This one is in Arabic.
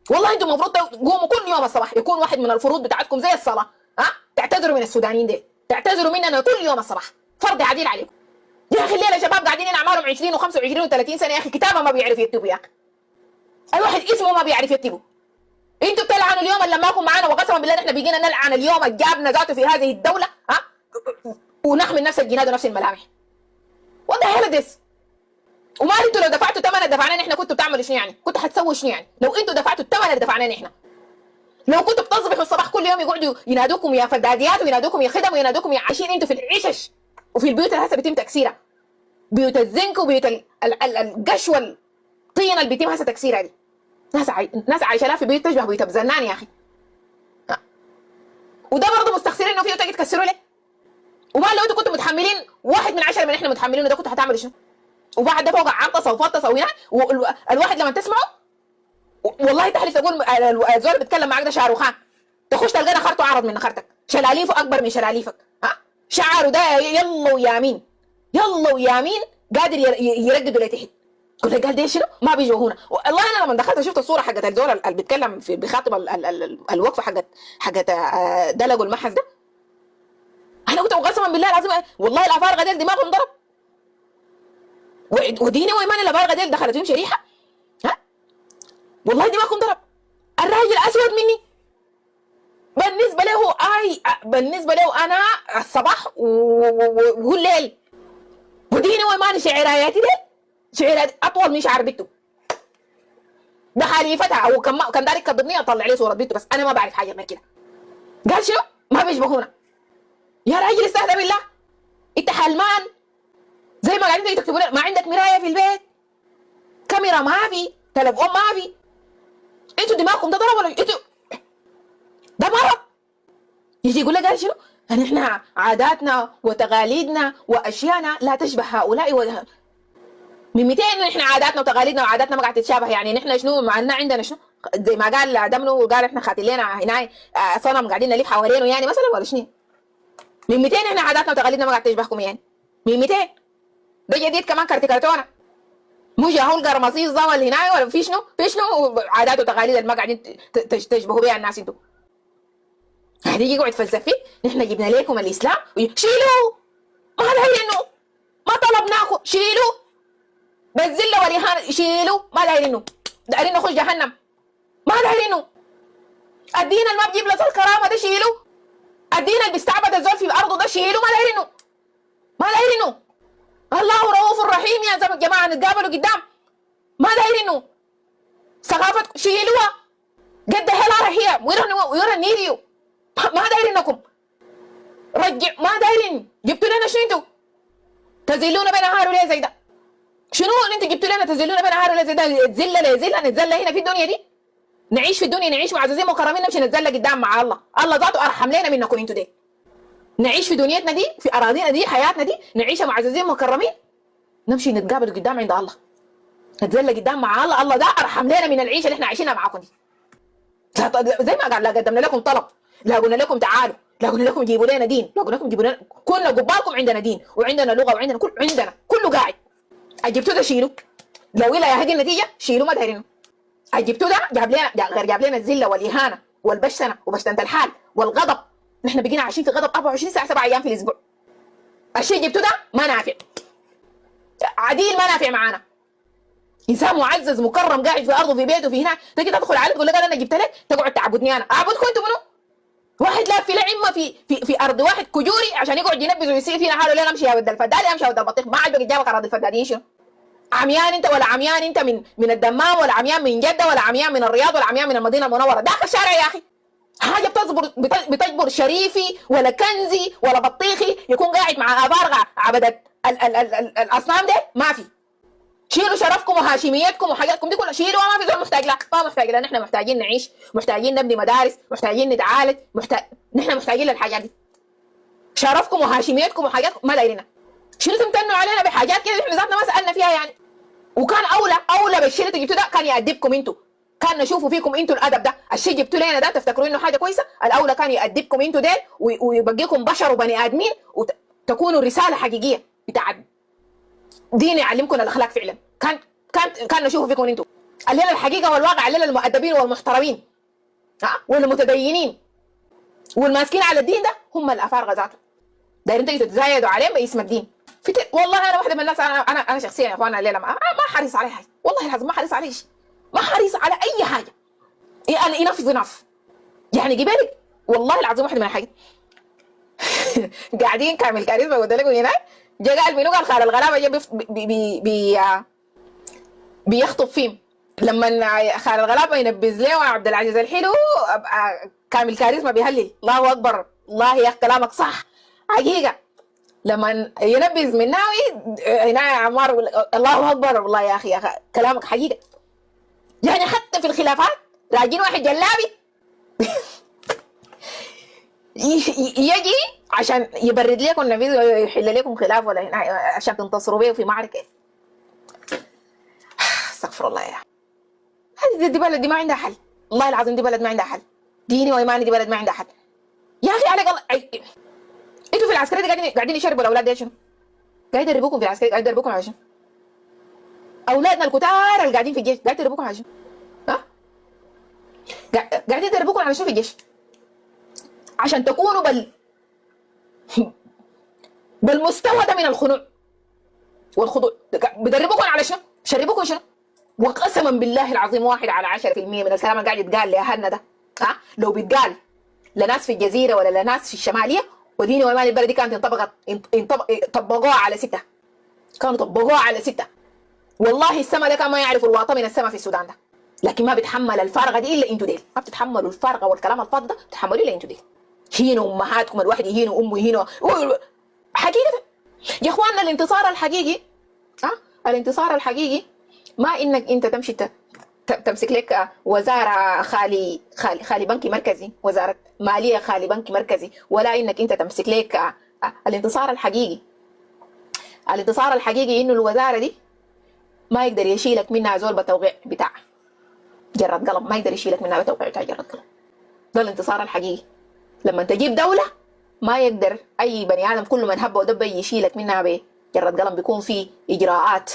والله انتم المفروض تقوموا كل يوم الصباح، يكون واحد من الفروض بتاعتكم زي الصلاه، ها؟ تعتذروا من السودانيين دي، تعتذروا مننا كل يوم الصباح، فرض عديل عليكم. يا اخي الليله شباب قاعدين اعمارهم 20 و25 و30 سنه، يا اخي كتابه ما بيعرف يكتبوا، يا اخي الواحد اسمه ما بيعرف يكتبه. انتوا بتلعنوا اليوم اللي لماكم معانا، وقسما بالله احنا بقينا نلعن اليوم اللي جابنا ذاته في هذه الدوله، ها؟ ونحمل نفس الجناد ونفس الملامح. وات ذا هيل ذس؟ وما انتوا لو دفعتوا ثمن اللي دفعناه احنا كنتوا بتعملوا شنو يعني؟ كنتوا حتسووا شنو يعني؟ لو انتوا دفعتوا الثمن اللي دفعناه احنا، لو كنتوا بتصبحوا الصباح كل يوم يقعدوا ينادوكم يا فداديات وينادوكم يا خدم وينادوكم يا عايشين انتوا في العشش وفي البيوت اللي هسه بيتم تكسيرها، بيوت الزنك وبيوت القش والطين اللي بيتم هسه تكسيرها دي، ناس عايشه لها في بيوت تشبه بيوت بزنان يا اخي. وده برضه مستخسرين انه فيه تجي تكسروا ليه؟ وما لو انتوا كنتوا متحملين 1 من 10 من احنا متحملينه ده كنتوا هتعملوا شنو؟ وبعد ده فوق عطس وفطس وهنا، والواحد لما تسمعه والله تحلف تقول الزول اللي بيتكلم معاك ده شاروخان، تخش تلقى نخرته اعرض من نخرتك، شلاليفه اكبر من شلاليفك، ها؟ شعره ده يلا ويامين يلا ويامين قادر يرددوا لتحت. قلت قال ده شنو؟ ما بيجوا هنا. والله انا لما دخلت شفت الصوره حقت الزول اللي بيتكلم بيخاطب الوقفه حقت دلقوا المحز ده، انا قلت قسما بالله العظيم والله الافارقه ديل دماغهم ضرب، وديني وايمان الافارقه ديل دخلت فيهم شريحه، ها؟ والله دماغهم ضرب. الراجل اسود مني بالنسبه له انا الصباح والليل، وديني وايمان شعراياتي دي شعرات اطول من شعر بنته ده حليفتها، او كان داري كبرني اطلع لي صوره بنته، بس انا ما بعرف حاجه من كده. قال شنو؟ ما بيشبهونا. يا راجل استهدى بالله، انت حلمان زي ما قاعدين تكتبوا لنا، ما عندك مرايه في البيت، كاميرا ما في، تليفون ما في، انتوا دماغكم ده ضرب ولا انتوا ده مرض؟ يجي يقول لك قال شنو؟ ان احنا عاداتنا وتقاليدنا واشياءنا لا تشبه هؤلاء من 200 انه احنا عاداتنا وتقاليدنا وعاداتنا ما قاعده تتشابه، يعني نحن شنو معنا عندنا شنو؟ زي ما قال دمنو وقال احنا خاتين لنا هنا صنم قاعدين نلف حوالينه يعني مثلا ولا شنو؟ من 200 احنا عاداتنا وتقاليدنا ما قاعده تشبهكم يعني؟ من 200 ده جديد كمان كرتونه، مو جاهو القرمصيص ده ولا هنا ولا في شنو؟ في شنو عادات وتقاليد اللي ما قاعدين تشبهوا بها الناس انتوا؟ هتيجي يقعد فلسفي نحن جبنا لكم الاسلام شيلوه، ما دايرينه، ما طلبناكم شيلوه، بالذله والاهانه شيلوه، ما دايرينه، دايرين نخش جهنم، ما دايرينه. الدين اللي ما بجيب لنا الكرامه ده شيلوه، الدين اللي بيستعبد الزول في ارضه ده شيلوه، ما دايرينه، ما دايرينه. الله رؤوف رحيم يا زلمه جماعه نتقابلوا قدام، ما دايرينه. ثقافه شيلوها، قد هلا هي ويرا نيريو، ما دايرينكم. رجع ما دايرين، جبتوا لنا شنو انتوا؟ تزلونا بين هار وليه زي ده؟ شنو اللي انتوا جبتوا لنا تزلونا بين هار وليه زي ده؟ نتزلى هنا في الدنيا دي؟ نعيش في الدنيا، نعيش معززين مكرمين، نمشي نتزلى قدام مع الله، الله ذاته ارحم لنا منكم انتوا دي. نعيش في دنيتنا دي، في اراضينا دي، حياتنا دي، نعيشها معززين مكرمين، نمشي نتقابل قدام عند الله، نتزلى قدام مع الله، الله ده ارحم لنا من العيشه اللي احنا عايشينها معاكم دي. زي ما قال لا قدمنا لكم طلب، لا قلنا لكم تعالوا، لا قلنا لكم جيبوا لنا دين، لا قلنا لكم جيبوا لنا، كنا قبالكم عندنا دين وعندنا لغه وعندنا عندنا كله قاعد. جبتوا ده شيلوا، لو الى هذه النتيجه شيلوا ما دايرينه. جبتوا ده جاب لنا الذله والاهانه والبشتنه وبشتنه الحال والغضب، نحن بقينا عايشين في غضب 24 ساعه 7 ايام في الاسبوع. الشيء جبتوا ده ما نافع، عديل ما نافع معانا. انسان معزز مكرم قاعد في ارضه في بيته في هناك، تجي تدخل عليه تقول لك انا جبت لك، تقعد تعبدني انا، اعبدكم انتم منو؟ واحد لاف في لعمه في ارض واحد كجوري عشان يقعد ينبذ ويصير فينا حاله ليه نمشي يا ولد الفداد، امشي يا ولد البطيخ، ما عجبك جابك اراضي الفدادين شنو؟ عميان انت ولا عميان انت من الدمام ولا عميان من جده ولا عميان من الرياض ولا عميان من المدينه المنوره، داخل الشارع يا اخي. حاجه بتجبر شريفي ولا كنزي ولا بطيخي يكون قاعد مع ابارغه عبدت الاصنام ده، ما في. شيلوا شرفكم وهاشميتكم وحاجاتكم دي كلها شيلوا، ما في زول محتاج لا، ما محتاج لا، نحن محتاجين نعيش، محتاجين نبني مدارس، محتاجين نتعالج، نحن محتاجين للحاجات دي. شرفكم وهاشميتكم وحاجاتكم ما دايرينها. شنو تمتنوا علينا بحاجات كده احنا ذاتنا ما سالنا فيها يعني. وكان اولى بالشيء اللي جبتوه ده كان يأدبكم انتوا، كان نشوفوا فيكم انتوا الادب ده، الشيء جبتوا لنا ده تفتكروا انه حاجه كويسه، الاولى كان يأدبكم انتوا ده ويبقيكم بشر وبني ادمين وتكونوا رساله حقيقيه بتاع دين يعلمكم الاخلاق فعلا، كان نشوفوا فيكم انتوا. الليله الحقيقه والواقع، الليله المؤدبين والمحترمين والمتدينين والماسكين على الدين ده هم الافارقه ذاته. دايرين تيجي تتزايدوا عليهم باسم الدين. والله انا واحده من الناس، انا شخصيا يا اخوانا الليله ما حريص على حاجه، والله العظيم ما حريص على شيء، ما حريص على اي حاجه. انا انف يعني جبالك والله العظيم واحده من الحاجات. قاعدين كامل كاريزما قلت لكم هنا، جا قال منو؟ قال خال الغلابه جا بيخطب فيهم. لما خال الغلابه ينبذ له عبد العزيز الحلو كامل كاريزما بيهلل الله اكبر، الله يا اخي كلامك صح حقيقه. لما ينبذ من ناوي هنا عمار الله اكبر، والله يا اخي كلامك حقيقه. يعني حتى في الخلافات راجين واحد جلابي يجي عشان يبرد لكم النبيذ ويحل لكم خلاف ولا هنا عشان تنتصروا به في معركه. استغفر الله يا هذه دي بلد دي ما عندها حل، والله العظيم دي بلد ما عندها حل، ديني وايماني دي بلد ما عندها حل. يا اخي عليك الله، انتوا في العسكريه دي قاعدين يشربوا الاولاد دي شنو؟ قاعد يدربوكم في العسكريه، قاعد يدربوكم على شنو؟ اولادنا الكتار اللي قاعدين في الجيش قاعد يدربوكم على شنو؟ ها؟ قاعد يدربوكم على شنو في الجيش؟ عشان تكونوا بالمستوى ده من الخنوع والخضوع. بدربوكم على شنو؟ شربوكم شنو؟ وقسما بالله العظيم 1/10% من الكلام اللي قاعد يتقال لاهلنا ده لو بيتقال لناس في الجزيره ولا لناس في الشماليه وديني وايمان البلد دي كانت طبقوها على 6، كانوا طبقوها على 6. والله السما ده كان ما يعرف الواطه من السما في السودان ده، لكن ما بتحمل الفارغه دي الا انتوا ديل، ما بتتحملوا الفارغه والكلام الفاضي ده بتحملوا الا انتوا ديل. هينوا امهاتكم، الواحد يهينوا امه يهينوا حقيقه يا اخواننا. الانتصار الحقيقي الانتصار الحقيقي ما انك انت تمشي تمسك لك وزاره خالي بنك مركزي، وزاره ماليه خالي بنك مركزي، ولا انك انت تمسك لك. الانتصار الحقيقي، الانتصار الحقيقي انه الوزاره دي ما يقدر يشيلك منها زول بتوقيع بتاع جرد قلم، ما يقدر يشيلك منها بتوقيع بتاع جرد قلم. ده الانتصار الحقيقي. لما تجيب دوله ما يقدر اي بني ادم كل من هب ودب يشيلك منها بجرد قلم، بيكون في اجراءات